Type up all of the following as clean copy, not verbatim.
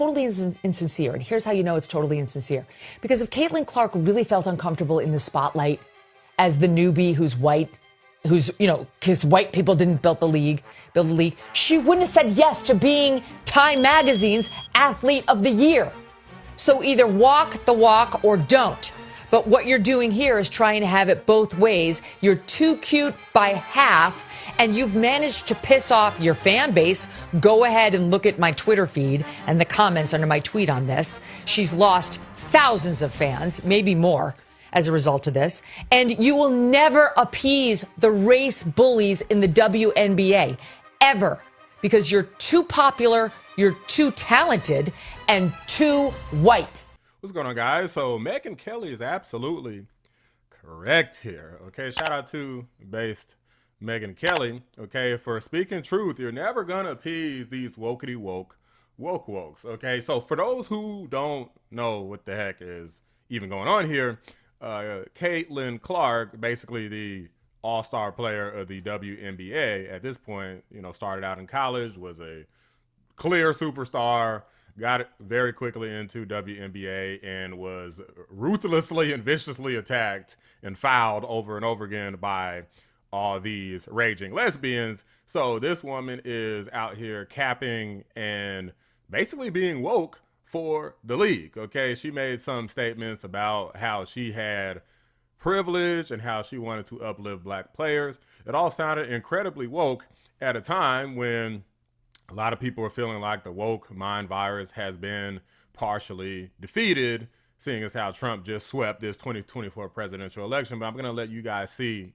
totally insincere. And here's how you know it's totally insincere. Because if Caitlin Clark really felt uncomfortable in the spotlight as the newbie who's white, because white people didn't build the league, she wouldn't have said yes to being Time Magazine's Athlete of the Year. So either walk the walk or don't. But what you're doing here is trying to have it both ways. You're too cute by half, and you've managed to piss off your fan base. Go ahead and look at my Twitter feed and the comments under my tweet on this. She's lost thousands of fans, maybe more, as a result of this. And you will never appease the race bullies in the WNBA, ever, because you're too popular, you're too talented, and too white. What's going on, guys? So Megyn Kelly is absolutely correct here. Okay, shout out to based Megyn Kelly, okay, for speaking truth. You're never gonna appease these wokey wokes. Okay, so for those who don't know what the heck is even going on here, Caitlin Clark, basically the all-star player of the WNBA at this point, started out in college, was a clear superstar, got very quickly into WNBA, and was ruthlessly and viciously attacked and fouled over and over again by all these raging lesbians. So this woman is out here capping and basically being woke for the league. Okay, she made some statements about how she had privilege and how she wanted to uplift black players. It all sounded incredibly woke at a time when a lot of people are feeling like the woke mind virus has been partially defeated, seeing as how Trump just swept this 2024 presidential election. But I'm going to let you guys see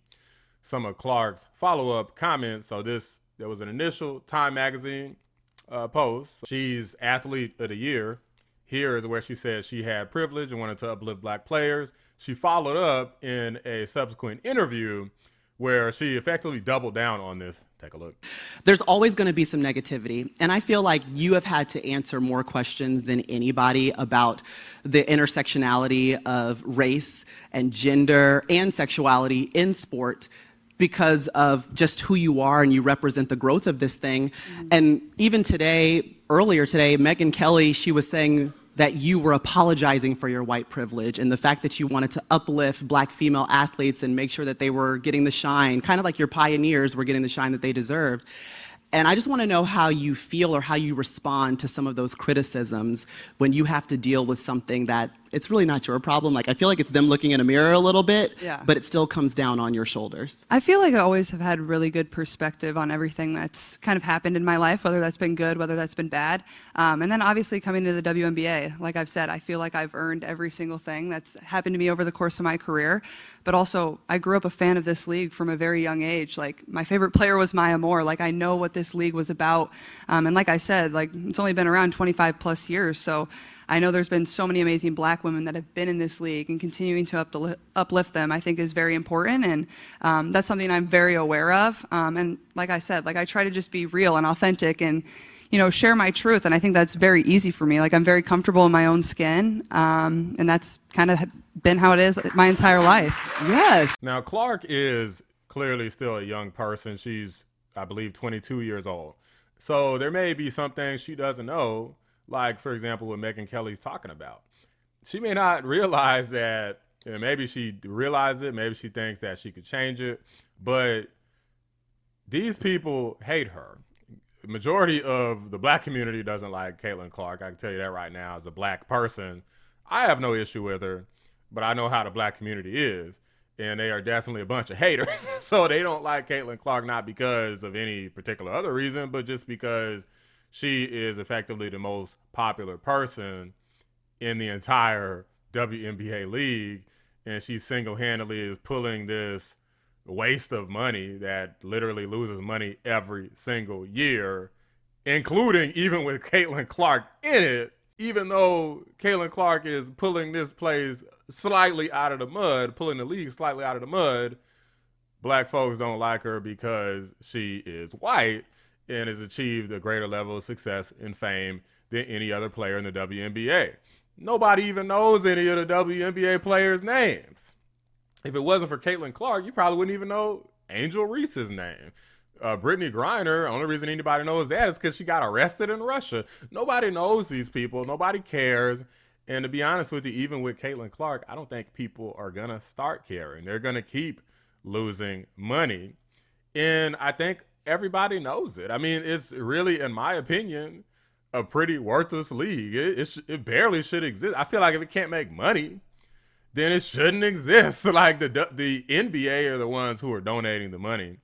some of Clark's follow-up comments. So there was an initial Time Magazine post. She's Athlete of the Year. Here is where she said she had privilege and wanted to uplift black players. She followed up in a subsequent interview where she effectively doubled down on this. Take a look. There's always going to be some negativity. And I feel like you have had to answer more questions than anybody about the intersectionality of race and gender and sexuality in sport because of just who you are, and you represent the growth of this thing. And even earlier today, Megyn Kelly, she was saying that you were apologizing for your white privilege and the fact that you wanted to uplift black female athletes and make sure that they were getting the shine, kind of like your pioneers were getting the shine that they deserved. And I just want to know how you feel or how you respond to some of those criticisms when you have to deal with something that it's really not your problem. Like, I feel like it's them looking in a mirror a little bit, but it still comes down on your shoulders. I feel like I always have had really good perspective on everything that's kind of happened in my life, whether that's been good, whether that's been bad. And then obviously coming to the WNBA, like I've said, I feel like I've earned every single thing that's happened to me over the course of my career. But also, I grew up a fan of this league from a very young age. Like, my favorite player was Maya Moore. Like, I know what this league was about. And like I said, like, it's only been around 25 plus years. So I know there's been so many amazing black women that have been in this league, and continuing to uplift them, I think, is very important. And that's something I'm very aware of. And like I said, like, I try to just be real and authentic and, share my truth. And I think that's very easy for me. Like, I'm very comfortable in my own skin. And that's kind of been how it is my entire life. Yes. Now, Clark is clearly still a young person. She's, I believe, 22 years old. So there may be some things she doesn't know, like, for example, what Megyn Kelly's talking about. She may not realize that, maybe she realized it, maybe she thinks that she could change it, but these people hate her. The majority of the black community doesn't like Caitlin Clark. I can tell you that right now. As a black person, I have no issue with her, but I know how the black community is, and they are definitely a bunch of haters. So they don't like Caitlin Clark, not because of any particular other reason, but just because she is effectively the most popular person in the entire WNBA league, and she single-handedly is pulling this waste of money that literally loses money every single year, including even with Caitlin Clark in it. Even though Caitlin Clark is pulling this place slightly out of the mud, pulling the league slightly out of the mud, black folks don't like her because she is white and has achieved a greater level of success and fame than any other player in the WNBA. Nobody even knows any of the WNBA players' names. If it wasn't for Caitlin Clark, you probably wouldn't even know Angel Reese's name. Brittany Griner, only reason anybody knows that is because she got arrested in Russia. Nobody knows these people. Nobody cares. And to be honest with you, even with Caitlin Clark, I don't think people are going to start caring. They're going to keep losing money. And I think everybody knows it. I mean, it's really, in my opinion, a pretty worthless league. It barely should exist. I feel like if it can't make money, then it shouldn't exist. Like the NBA are the ones who are donating the money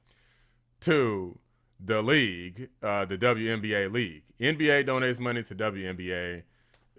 to the league, the WNBA league. NBA donates money to WNBA.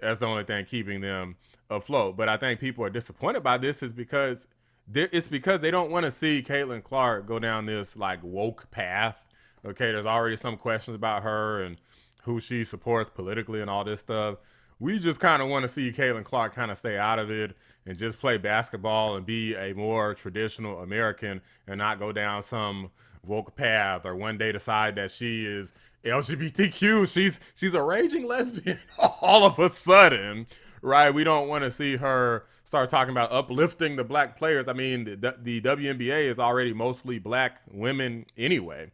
That's the only thing keeping them afloat. But I think people are disappointed by this is because they don't want to see Caitlin Clark go down this like woke path. Okay, there's already some questions about her and who she supports politically and all this stuff. We just kind of want to see Caitlin Clark kind of stay out of it and just play basketball and be a more traditional American and not go down some woke path or one day decide that she is LGBTQ. She's a raging lesbian all of a sudden, right? We don't want to see her start talking about uplifting the black players. I mean, the WNBA is already mostly black women anyway.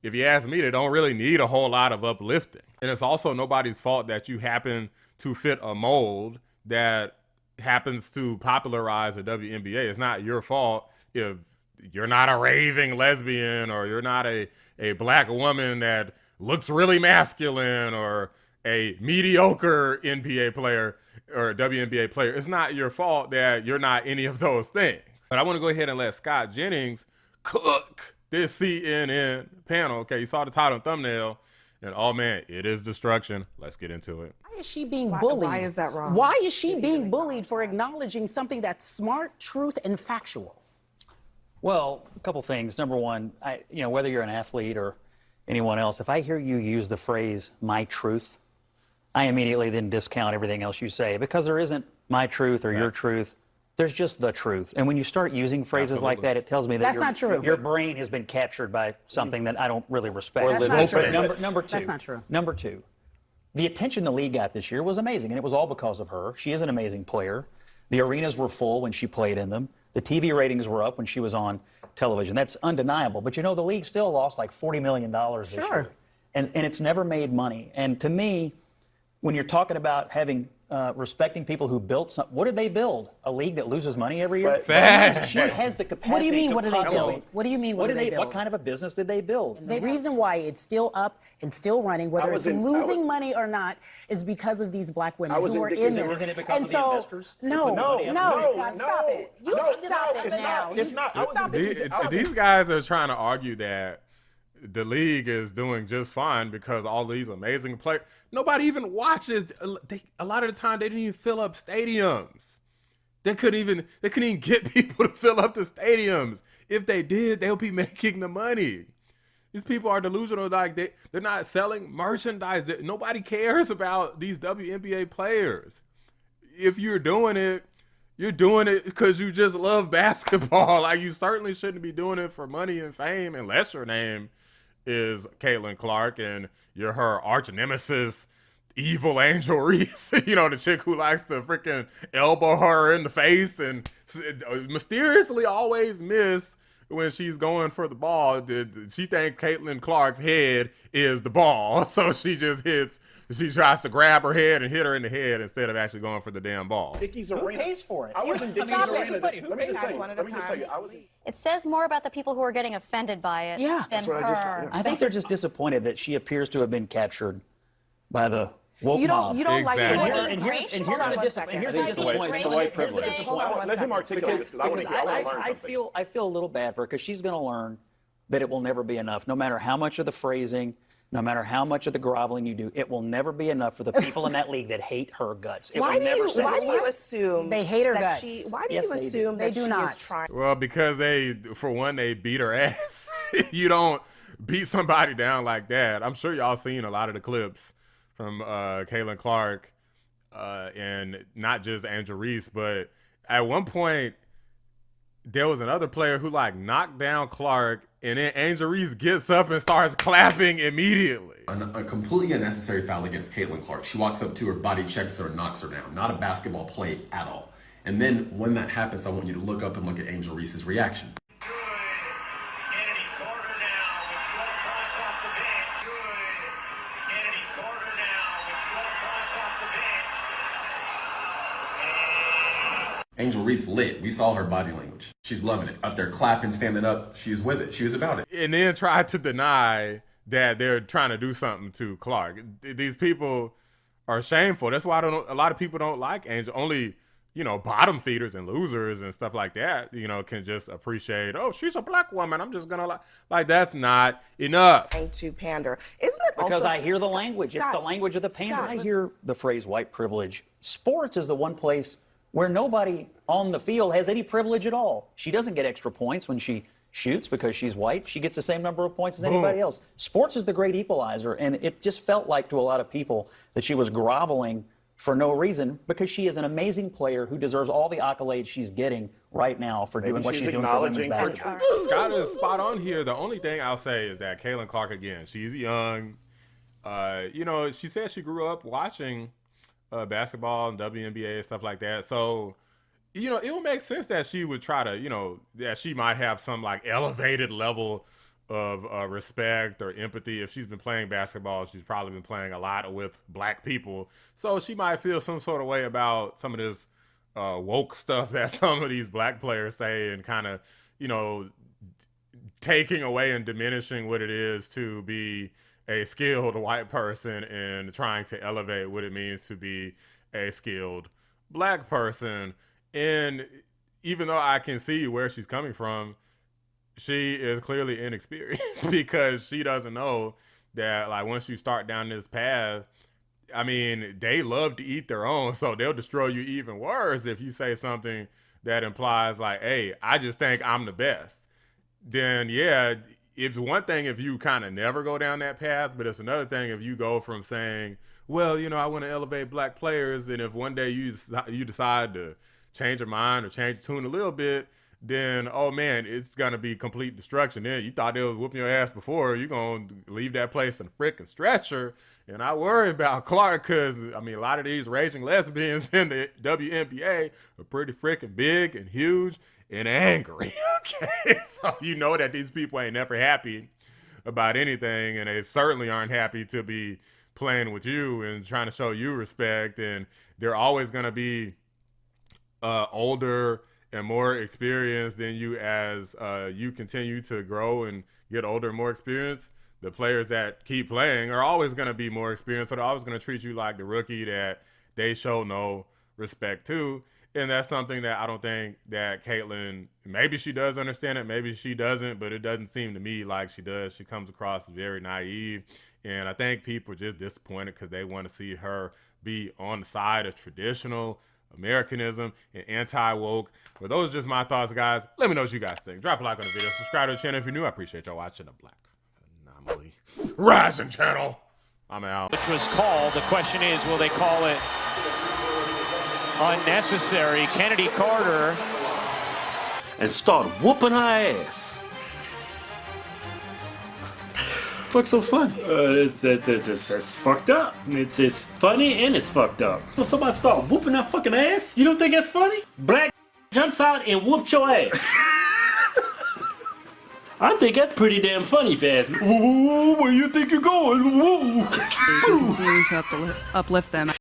If you ask me, they don't really need a whole lot of uplifting. And it's also nobody's fault that you happen to fit a mold that happens to popularize the WNBA. It's not your fault if you're not a raving lesbian or you're not a black woman that looks really masculine or a mediocre NBA player or WNBA player. It's not your fault that you're not any of those things. But I want to go ahead and let Scott Jennings cook this CNN panel. Okay, you saw the title and thumbnail, and oh man, it is destruction. Let's get into it. Why is she being bullied? Why is that wrong? Why is she being bullied for acknowledging something that's smart, truth, and factual? Well, a couple things. Number one, whether you're an athlete or anyone else, if I hear you use the phrase "my truth," I immediately then discount everything else you say because there isn't my truth or your truth. There's just the truth. And when you start using phrases like that, it tells me that That's not true. Your brain has been captured by something that I don't really respect. That's not true. Number two. That's not true. Number two, the attention the league got this year was amazing, and it was all because of her. She is an amazing player. The arenas were full when she played in them. The TV ratings were up when she was on television. That's undeniable. But the league still lost like $40 million this year. And it's never made money. And to me, when you're talking about having respecting people who built something, what did they build? A league that loses money every year? She has the capacity. What do you mean, what did they possibly- build? What do you mean, what did they build? What kind of a business did they build? The reason why it's still up and still running, whether it's losing money or not, is because of these black women who are in this. Wasn't it because of the investors? No, Scott, stop it. You stop it now. It's not. These guys are trying to argue that the league is doing just fine because all these amazing players. Nobody even watches. A lot of the time, they didn't even fill up stadiums. They couldn't even get people to fill up the stadiums. If they did, they'll be making the money. These people are delusional. Like they're not selling merchandise. Nobody cares about these WNBA players. If you're doing it because you just love basketball. Like you certainly shouldn't be doing it for money and fame unless your name is Caitlin Clark and you're her arch nemesis, evil Angel Reese, the chick who likes to freaking elbow her in the face and mysteriously always miss when she's going for the ball. She thinks Caitlin Clark's head is the ball, so she tries to grab her head and hit her in the head instead of actually going for the damn ball. Who pays for it? I was in Dicky's arena. Let me just tell you. It says more about the people who are getting offended by it than her. I think they're just disappointed that she appears to have been captured by the woke mob. You don't Exactly. like And here's the disappointment. It's the white privilege. Hold on, let him articulate this because I want to learn something. I feel a little bad for her because she's going to learn that it will never be enough. No matter how much of the phrasing, no matter how much of the groveling you do, it will never be enough for the people in that league that hate her guts. Why do you assume They hate her guts? Why do Yes, you they do. assume They that do she not. is trying? Well, because for one, they beat her ass. You don't beat somebody down like that. I'm sure y'all seen a lot of the clips from Caitlin Clark and not just Angel Reese, but at one point there was another player who knocked down Clark, and then Angel Reese gets up and starts clapping immediately. A completely unnecessary foul against Caitlin Clark. She walks up to her, body checks her, and knocks her down. Not a basketball play at all. And then when that happens, I want you to look up and look at Angel Reese's reaction. Angel Reese lit. We saw her body language. She's loving it. Up there clapping, standing up. She's with it. She was about it. And then tried to deny that they're trying to do something to Clark. These people are shameful. That's why a lot of people don't like Angel. Only, you know, bottom feeders and losers and stuff like that, you know, can just appreciate, oh, she's a black woman, I'm just gonna like that's not enough. To pander. Isn't it Because also, I hear the language. It's the language of the pander. I hear the phrase white privilege. Sports is the one place where nobody on the field has any privilege at all. She doesn't get extra points when she shoots because she's white. She gets the same number of points as anybody else. Sports is the great equalizer, and it just felt like to a lot of people that she was groveling for no reason because she is an amazing player who deserves all the accolades she's getting right now for doing what she's doing for women's basketball. Scott is spot on here. The only thing I'll say is that Caitlin Clark, again, she's young. You know, she said she grew up watching basketball and WNBA and stuff like that. So, you know, it would make sense that she would try to, you know, that she might have some like elevated level of respect or empathy. If she's been playing basketball, she's probably been playing a lot with black people. So she might feel some sort of way about some of this woke stuff that some of these black players say and kind of, you know, taking away and diminishing what it is to be a skilled white person and trying to elevate what it means to be a skilled black person. And even though I can see where she's coming from, she is clearly inexperienced because she doesn't know that, like, once you start down this path, I mean, they love to eat their own, so they'll destroy you even worse if you say something that implies like, hey, I just think I'm the best. Then, yeah, it's one thing if you kind of never go down that path, but it's another thing if you go from saying, well, you know, I want to elevate black players, and if one day you decide to change your mind or change your tune a little bit, then, oh man, it's going to be complete destruction. Then you thought they was whooping your ass before, you're going to leave that place in a freaking stretcher. And I worry about Clark because, I mean, a lot of these raging lesbians in the WNBA are pretty freaking big and huge and angry. Okay, so you know that these people ain't never happy about anything, and they certainly aren't happy to be playing with you and trying to show you respect. And they're always going to be older and more experienced than you as you continue to grow and get older and more experienced. The players that keep playing are always going to be more experienced, so they're always going to treat you like the rookie that they show no respect to. And that's something that I don't think that Caitlin, maybe she does understand it, maybe she doesn't, but it doesn't seem to me like she does. She comes across very naive, and I think people are just disappointed because they want to see her be on the side of traditional Americanism and anti-woke. But those are just my thoughts, guys. Let me know what you guys think. Drop a like on the video. Subscribe to the channel if you're new. I appreciate y'all watching the Black Anomaly Rising channel. I'm out. Which was called. The question is, will they call it unnecessary? Kennedy Carter. And start whooping her ass. Fuck's so funny? It's fucked up. It's funny and it's fucked up. When somebody start whooping that fucking ass, you don't think that's funny? Black jumps out and whoops your ass. I think that's pretty damn funny, if you ask me. Where you think you're going? Continuing to uplift them.